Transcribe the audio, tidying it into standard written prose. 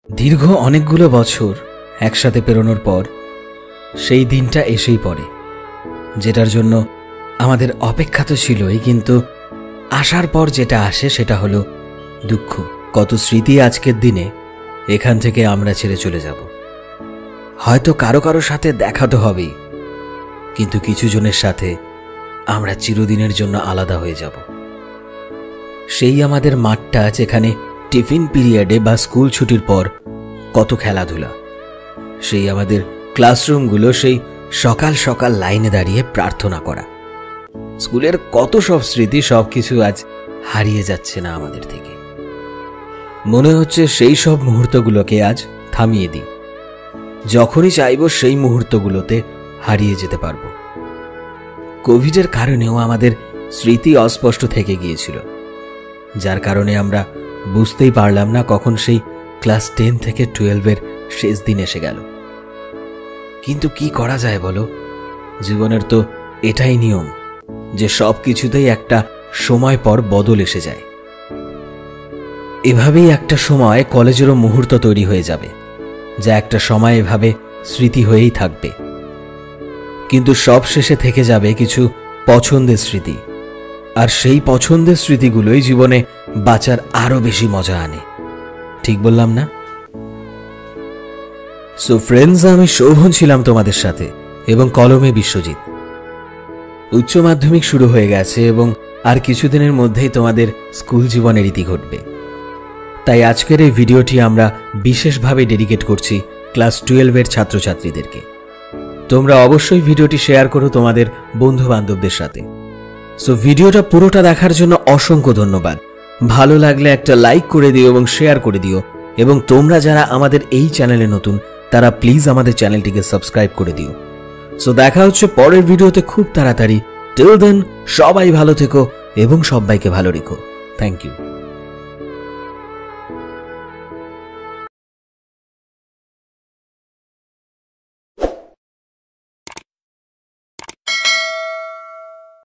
দীর্ঘ অনেকগুলো বছর একসাথে পেরোনোর পর সেই দিনটা এসেই পড়ে, যেটার জন্য আমাদের অপেক্ষা তো ছিলই, কিন্তু আসার পর যেটা আসে সেটা হলো দুঃখ। কত স্মৃতি আজকের দিনে এখান থেকে আমরা ছেড়ে চলে যাব। হয়তো কারো কারো সাথে দেখা তো হবেই, কিন্তু কিছু জনের সাথে আমরা চিরদিনের জন্য আলাদা হয়ে যাব। সেই আমাদের মাঠটা, যেখানে টিফিন পিরিয়ডে বা স্কুল ছুটির পর কত খেলাধুলা, সেই আমাদের ক্লাসরুমগুলো, সেই সকাল সকাল লাইনে দাঁড়িয়ে প্রার্থনা করা, স্কুলের কত সব স্মৃতি, সবকিছু আজ হারিয়ে যাচ্ছে না আমাদের থেকে। মনে হচ্ছে সেই সব মুহূর্তগুলোকে আজ থামিয়ে দিই, যখনই চাইব সেই মুহূর্তগুলোতে হারিয়ে যেতে পারব। কোভিডের কারণেও আমাদের স্মৃতি অস্পষ্ট থেকে গিয়েছিল, যার কারণে আমরা বুঝতেই পারলাম না কখন সেই ক্লাস 10 থেকে 12-এর শেষ দিন এসে গেল। কিন্তু কি করা যায় বলো, জীবনের তো এটাই নিয়ম যে সব কিছুতেই একটা সময় পর বদল এসে যায়। এভাবেই একটা সময় কলেজেরও মুহূর্ত তৈরি হয়ে যাবে, যা একটা সময় এভাবে স্মৃতি হয়েই থাকবে। কিন্তু সব শেষে থেকে যাবে কিছু পছন্দের স্মৃতি, আর সেই পছন্দের স্মৃতিগুলোই জীবনে বাঁচার আরো বেশি মজা আনে। ঠিক বললাম না? সো ফ্রেন্ডস, আমি শোভন ছিলাম তোমাদের সাথে, এবং কলমে বিশ্বজিৎ। উচ্চ মাধ্যমিক শুরু হয়ে গেছে এবং আর কিছুদিনের মধ্যেই তোমাদের স্কুল জীবনের ইতি ঘটবে। তাই আজকের এই ভিডিওটি আমরা বিশেষভাবে ডেডিকেট করছি ক্লাস 12-এর ছাত্রছাত্রীদেরকে। তোমরা অবশ্যই ভিডিওটি শেয়ার করো তোমাদের বন্ধু বান্ধবদের সাথে। সো ভিডিওটা পুরোটা দেখার জন্য অসংখ্য ধন্যবাদ। ভালো লাগলে একটা লাইক করে দিও এবং শেয়ার করে দিও, এবং তোমরা যারা আমাদের এই চ্যানেলে নতুন তারা প্লিজ আমাদের চ্যানেলটিকে সাবস্ক্রাইব করে দিও। সো দেখা হচ্ছে পরের ভিডিওতে খুব তাড়াতাড়ি। টিল দেন সবাই ভালো থেকো এবং সবাইকে ভালো রেখো। Thank you.